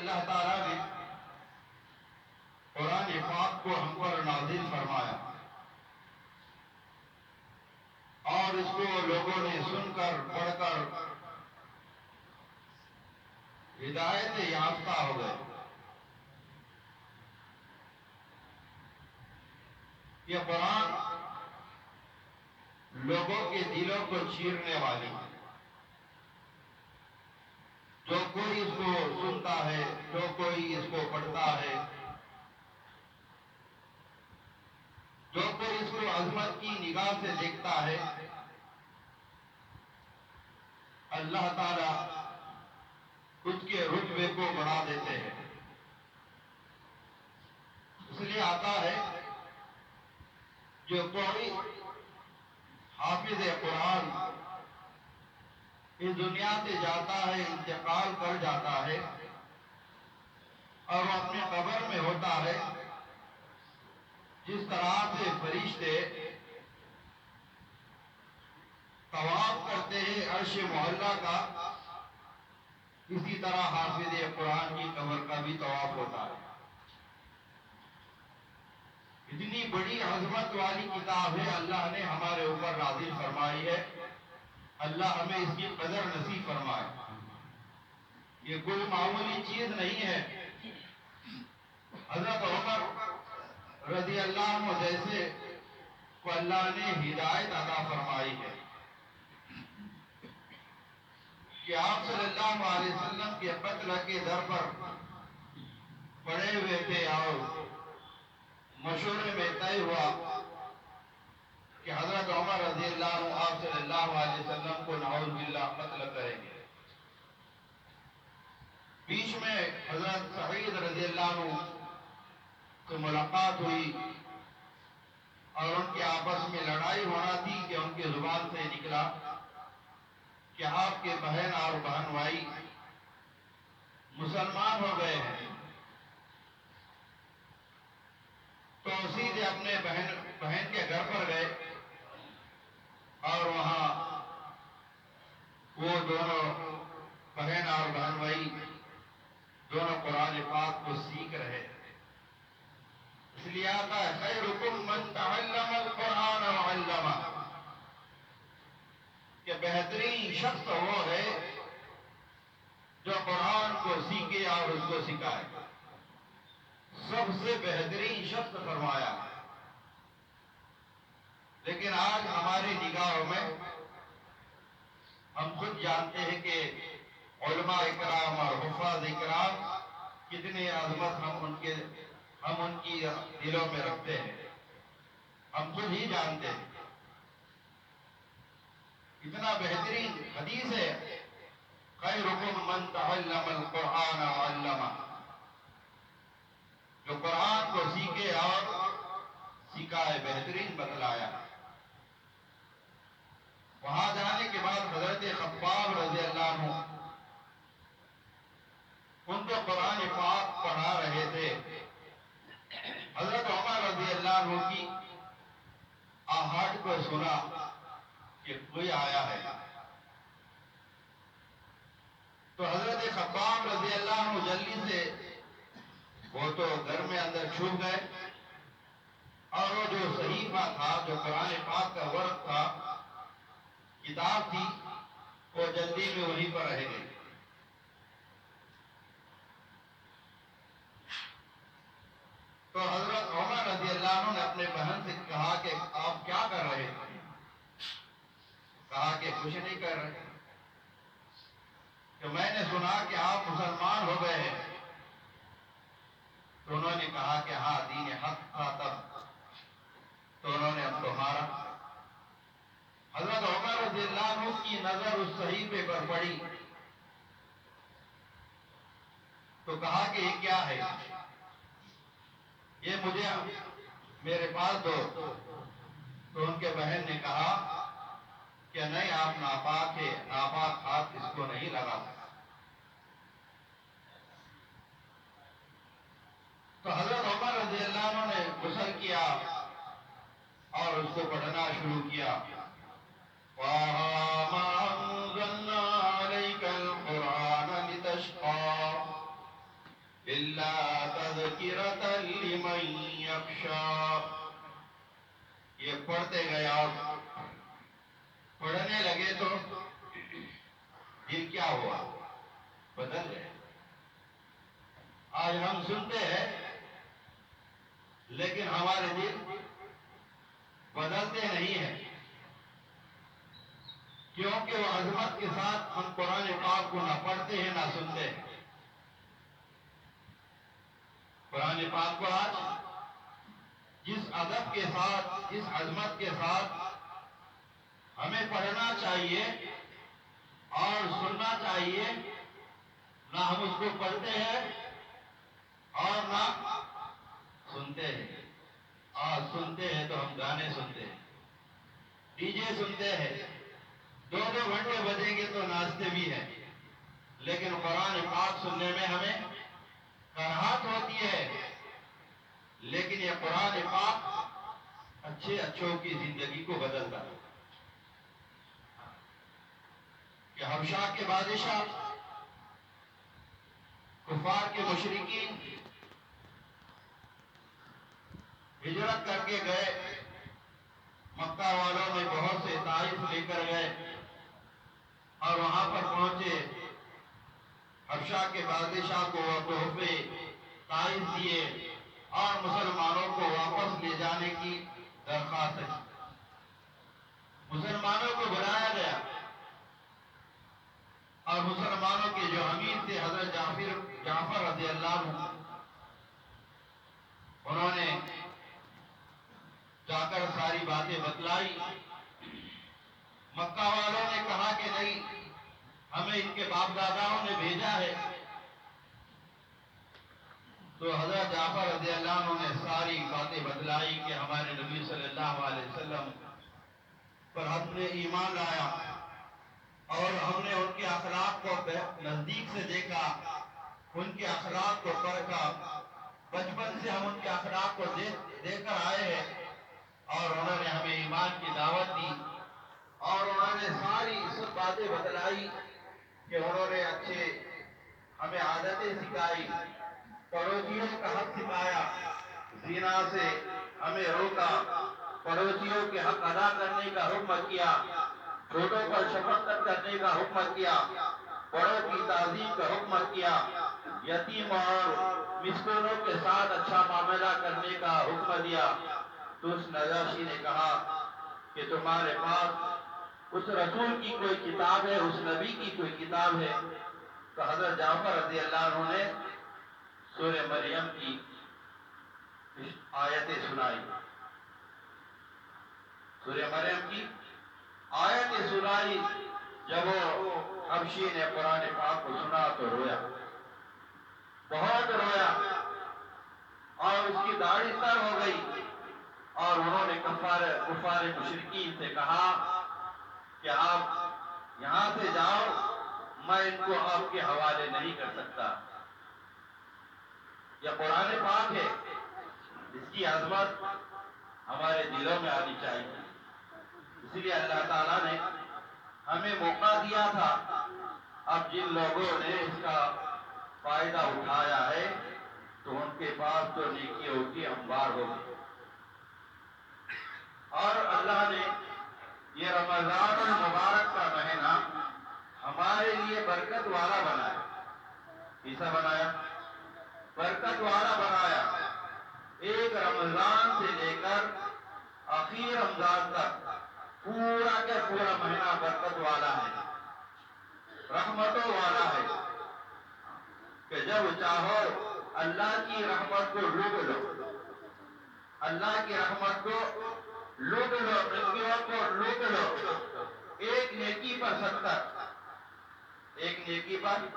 اللہ تعالیٰ نے قرآن پاک کو ہم پر نازل فرمایا اور اس کو لوگوں نے سن کر پڑھ کر ہدایت یافتہ ہو گئے۔ یہ قرآن لوگوں کے دلوں کو چیرنے والی ہے۔ جو کوئی اس کو سنتا ہے، جو کوئی اس کو پڑھتا ہے، جو کوئی اس کو عظمت کی نگاہ سے دیکھتا ہے، اللہ تعالیٰ اس کے رتبے کو بڑھا دیتے ہیں۔ اس لیے آتا ہے جو کوئی حافظ قرآن اس دنیا سے جاتا ہے، انتقال کر جاتا ہے اور وہ اپنے قبر میں ہوتا ہے، جس طرح سے فرشتے طواف کرتے ہیں عرش معلیٰ کا، اسی طرح حافظ قرآن کی قبر کا بھی طواف ہوتا ہے۔ اتنی بڑی عظمت والی کتاب ہے، اللہ نے ہمارے اوپر نازل فرمائی ہے۔ اللہ ہمیں اس کی قدر نصیب فرمائے۔ یہ کوئی معمولی چیز نہیں ہے۔ حضرت عمر رضی اللہ عنہ جیسے کو اللہ نے ہدایت عطا فرمائی ہے کہ آپ صلی اللہ علیہ وسلم کے قتل کے در پر پڑے ہوئے تھے اور مشورے میں طے ہوا کہ حضرت عمر رضی اللہ عنہ آپ صلی اللہ علیہ وسلم کو نعوذ باللہ قتل کریں گے۔ بیچ میں حضرت سعید رضی اللہ عنہ سے ملاقات ہوئی اور ان کے آپس میں لڑائی ہونا تھی کہ ان کے زبان سے نکلا کہ آپ کے بہن اور بہن بھائی مسلمان ہو گئے ہیں، تو سیدھے اپنے بہن کے گھر پر گئے اور وہاں وہ دونوں بہن اور بہن بھائی دونوں قرآن پاک کو سیکھ رہے۔ اس لیے آتا ہے خیرکم من تعلم القرآن وعلمہ، کہ بہترین شخص وہ ہے جو قرآن کو سیکھے اور اس کو سکھائے۔ سب سے بہترین شخص فرمایا۔ لیکن آج ہماری نگاہوں میں ہم خود جانتے ہیں کہ علماء اکرام اور حفاظ اکرام کتنے عظمت ہم ان کی دلوں میں رکھتے ہیں، ہم خود ہی جانتے ہیں۔ اتنا بہترین حدیث ہے خیرکم من تعلم القرآن وعلمہ، جو قرآن کو سیکھے اور سکھائے، بہترین بتلایا۔ وہاں جانے کے بعد حضرت خباب رضی اللہ عنہ ان کو قرآن پاک پڑھا رہے تھے۔ حضرت عمر رضی اللہ عنہ کی آہٹ کو سنا کہ کوئی آیا ہے، تو حضرت خباب رضی اللہ عنہ جلدی سے وہ تو گھر میں اندر چھپ گئے اور وہ جو صحیفہ تھا، جو قرآن پاک کا ورق تھا، کتاب تھی، وہ جلدی میں وہیں پر رہ گئی۔ تو حضرت عمر رضی اللہ عنہ نے اپنے بہن سے کہا کہ آپ کیا کر رہے ہیں؟ کہا کہ کچھ نہیں کر رہے، کہ میں نے سنا کہ آپ مسلمان ہو گئے ہیں۔ تو انہوں نے کہا کہ ہاں دین حق تھا تب، تو انہوں نے اب تو مارا۔ حضرت عمر رضی اللہ عنہ کی نظر اس صحیفے پر پڑی تو کہا کہ یہ کیا ہے؟ یہ مجھے میرے پاس دو۔ تو ان کے بہن نے کہا کہ نہیں، آپ ناپاک ہے، ناپاک ہاتھ اس کو نہیں لگا سکتا۔ تو حضرت عمر رضی اللہ عنہ نے غسل کیا اور اس کو پڑھنا شروع کیا۔ وَمَا أَنزَلْنَا عَلَيْكَ الْقُرْآنَ لِتَشْقَىٰ، إلا تذكرة لمن يخشى. یہ پڑھتے گئے آپ پڑھنے لگے تو دل کیا ہوا؟ بدل گئے. آج ہم سنتے ہیں لیکن ہمارے دل بدلتے نہیں ہیں، کیونکہ وہ عظمت کے ساتھ ہم قرآن پاک کو نہ پڑھتے ہیں نہ سنتے ہیں. قرآن پاک کو آج جس ادب کے ساتھ، جس عظمت کے ساتھ ہمیں پڑھنا چاہیے اور سننا چاہیے، نہ ہم اس کو پڑھتے ہیں اور نہ سنتے ہیں. اور سنتے ہیں تو ہم گانے سنتے ہیں، ڈی جے سنتے ہیں، 2 گھنٹے بجیں گے تو ناچتے بھی ہیں. لیکن قرآن پاک سننے میں ہمیں کراہت ہوتی ہے. لیکن یہ قرآن پاک اچھوں کی زندگی کو بدلتا ہے. کہ حبشہ کے بادشاہ، کفار کے مشرکین ہجرت کر کے گئے. مکہ والوں نے بہت سے تحائف لے کر گئے اور وہاں پر پہنچے. حبشہ کے بادشاہ کو وہ تحفے تحائف دیے اور مسلمانوں کو واپس لے جانے کی درخواست کی. مسلمانوں کو بلایا گیا اور مسلمانوں کے جو امیر تھے حضرت جعفر رضی اللہ عنہ، انہوں نے جا کر ساری باتیں بتلائی. مکہ والوں نے کہا کہ نہیں، ہمیں ان کے باپ داداؤں نے بھیجا ہے. تو حضرت جعفر رضی اللہ عنہ نے ساری باتیں بتلائی کہ ہمارے نبی صلی اللہ علیہ وسلم پر ہم نے ایمان لایا اور ہم نے ان کے اخلاق کو نزدیک سے دیکھا، ان کے اخلاق کو پرکھا. بچپن سے ہم ان کے اخلاق کو دیکھ کر آئے ہیں اور انہوں نے ہمیں ایمان کی دعوت دی اور انہوں نے ساری سب باتیں بتلائی کہ انہوں نے اچھے ہمیں عادتیں سکھائی، پڑوسیوں کا حق سکھایا، زنا سے ہمیں روکا، پڑوسیوں کے حق ادا کرنے کا حکم کیا، چھوٹوں پر شفقت کرنے کا حکم کیا، بڑوں کی تعظیم کا حکم کیا، یتیم اور مسکینوں کے ساتھ اچھا معاملہ کرنے کا حکم دیا. تو اس نجاشی نے کہا کہ تمہارے پاس اس رسول کی کوئی کتاب ہے، اس نبی کی کوئی کتاب ہے؟ تو حضرت جعفر رضی اللہ عنہ نے سورہ مریم کی آیتیں سنائی. سورہ مریم کی آیتیں سنائی. جب وہ حبشی نے قرآن پاک کو سنا تو رویا، بہت رویا اور اس کی داڑھی تر ہو گئی. اور انہوں نے کفار مشرکین سے کہا کہ آپ یہاں سے جاؤ، میں ان کو آپ کے حوالے نہیں کر سکتا. یہ قرآن پاک ہے، اس کی عظمت ہمارے دلوں میں آنی چاہیے. اس لیے اللہ تعالیٰ نے ہمیں موقع دیا تھا. اب جن لوگوں نے اس کا فائدہ اٹھایا ہے تو ان کے پاس تو نیکیوں کی انبار ہوگی. اور اللہ نے یہ رمضان المبارک کا مہینہ ہمارے لیے برکت والا بنایا. کیسا بنایا؟ برکت والا بنایا. ایک رمضان سے لے کر آخر رمضان تک پورا کا پورا مہینہ برکت والا ہے، رحمتوں والا ہے. کہ جب چاہو اللہ کی رحمت کو لوٹ لو، اللہ کی رحمت کو لوٹ لو، نیکیوں کو لوٹ لو. ایک نیکی پر 70، ایک نیکی پر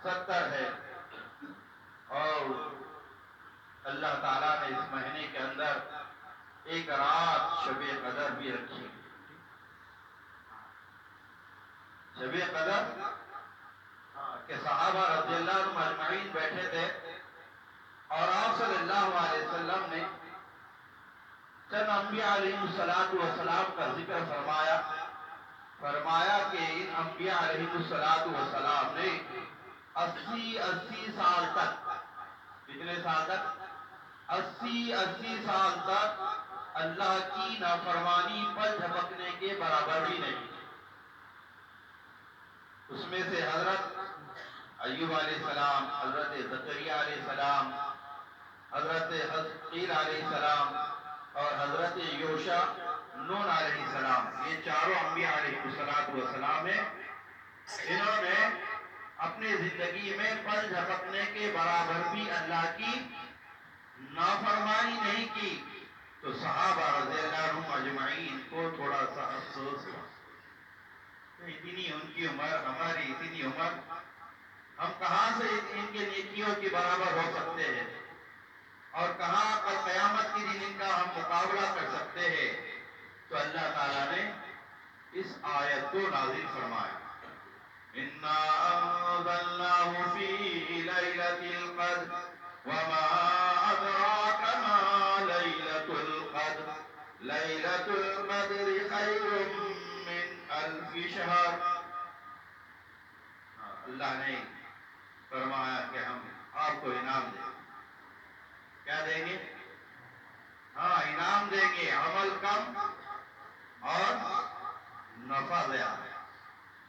70 ہے. اور اللہ تعالیٰ نے اس مہینے کے اندر ایک رات شب قدر بھی رکھی. شب قدر کہ صحابہ رضی اللہ عنہم اجمعین بیٹھے تھے اور آپ صلی اللہ علیہ وسلم نے چند انبیاء علیہ السلام کا ذکر فرمایا کہ ان انبیاء علیہ السلام نے 80 سال تک سال تک 80 سال تک اللہ کی نافرمانی پل جھپکنے کے برابر بھی نہیں. اس میں سے حضرت ایوب علیہ السلام، حضرت زکریا علیہ السلام، حضرت حزقیل علیہ السلام اور حضرت یوشع نون علیہ السلام، یہ چاروں انبیاء علیہ السلام ہیں. انہوں نے اپنی زندگی میں پل جھپکنے کے برابر بھی اللہ کی نافرمانی نہیں کی. تو صحابہ رضی اللہ عنہم اجمعین کو تھوڑا سا افسوس ہوا. اتنی ان کی عمر، ہماری اتنی عمر، ہم کہاں سے ان کے نیکیوں کے برابر ہو سکتے ہیں اور کہاں قیامت کے دن ان کا ہم مقابلہ کر سکتے ہیں. تو اللہ تعالیٰ نے اس آیت کو نازل فرمایا. اِنَّا أَنزَلْنَاهُ فِي لَيْلَةِ الْقَدْرِ وَمَا أَدْرَاكَ مَا لَيْلَةُ الْقَدْرِ لَيْلَةُ الْقَدْرِ خَيْرٌ مِّنْ أَلْفِ شَهْرٍ. اللہ نے فرمایا کہ ہم آپ کو انعام دیں گے. کیا دیں گے؟ ہاں، انعام دیں گے. عمل کم اور نفع زیادہ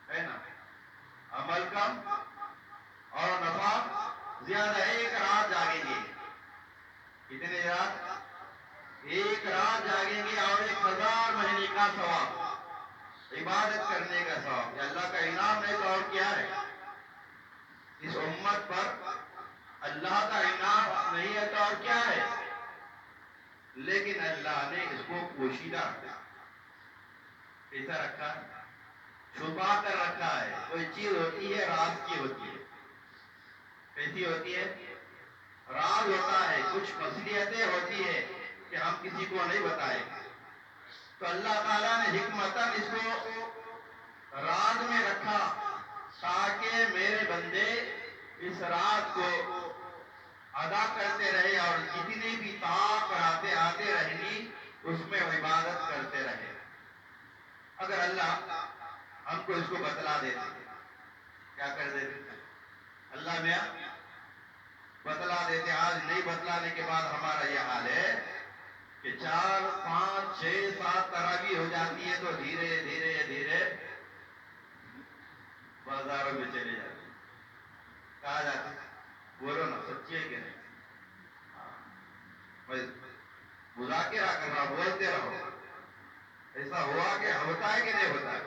ہے نا. عمل کم اور نفع زیادہ. ایک رات جاگیں گے. کتنے رات؟ ایک رات جاگیں گے اور 1000 مہینے کا ثواب، عبادت کرنے کا ثواب. یہ اللہ کا انعام نہیں تو اور کیا ہے؟ اس امت پر اللہ کا انعام نہیں ہے تو اور کیا ہے؟ لیکن اللہ نے اس کو پوشیدہ رکھا. ایسا رکھا، چھپا کر رکھا ہے. کوئی چیز ہوتی ہے راز کی ہوتی ہے. کیسی ہوتی ہے؟ راز ہوتا ہے. کچھ خصوصیتیں ہوتی ہے کہ ہم کسی کو نہیں بتائیں. تو اللہ تعالیٰ نے حکمتاً اس کو راز میں رکھا تاکہ میرے بندے اس راز کو ادا کرتے رہے اور جتنی بھی طاعت کراتے آتے رہیں گی اس میں عبادت کرتے رہے. اگر اللہ ہم کو اس کو بتلا دیتے، کیا کر دیتے؟ اللہ میاں بتلا دیتے. آج نہیں بتلانے کے بعد ہمارا یہ حال ہے کہ 4 5 6 7 تراویح ہو جاتی ہے تو دھیرے دھیرے دھیرے بازاروں میں چلے جاتے. کہا جاتا ہے بولو نا، سچی ہے کہ نہیں؟ مذاکرہ کرنا، بولتے رہو. ایسا ہوا کہ ہوتا ہے کہ نہیں ہوتا ہے؟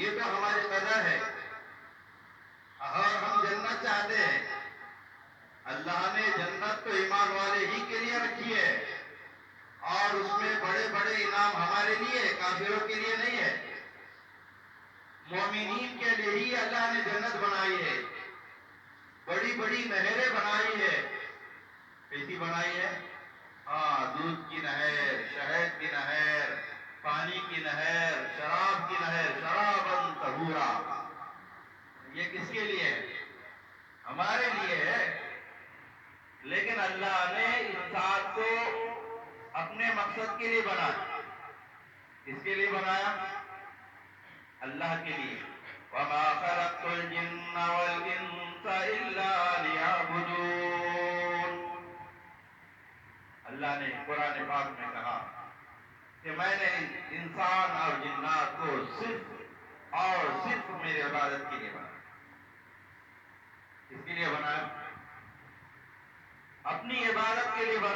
یہ تو ہماری قدر ہے اور ہم جنت چاہتے ہیں. اللہ نے جنت تو ایمان والے ہی کے لیے رکھی ہے اور اس میں بڑے بڑے انعام ہمارے لیے، کافروں کے لیے نہیں ہے. مومنین کے لیے ہی اللہ نے جنت بنائی ہے. بڑی بڑی نہریں بنائی ہے. کیسی بنائی ہے؟ ہاں، دودھ کی نہر، شہد کی نہر، پانی کی نہر، شراب کی نہر. شراباً طہورا. یہ کس کے لیے ہے؟ ہمارے لیے ہے. لیکن اللہ نے انسان کو اپنے مقصد کے لیے بنایا. کس کے لیے بنایا؟ اللہ کے لیے. وَمَا خَلَقْتُ الْجِنَّ وَالْإِنسَ إِلَّا لِيَعْبُدُونِ. اللہ نے قرآن پاک میں کہا کہ میں نے انسان اور جنات کو صرف اور صرف میری عبادت کے لیے بنایا. کس کے لیے بنایا؟ اپنی عبادت کے لیے بنایا.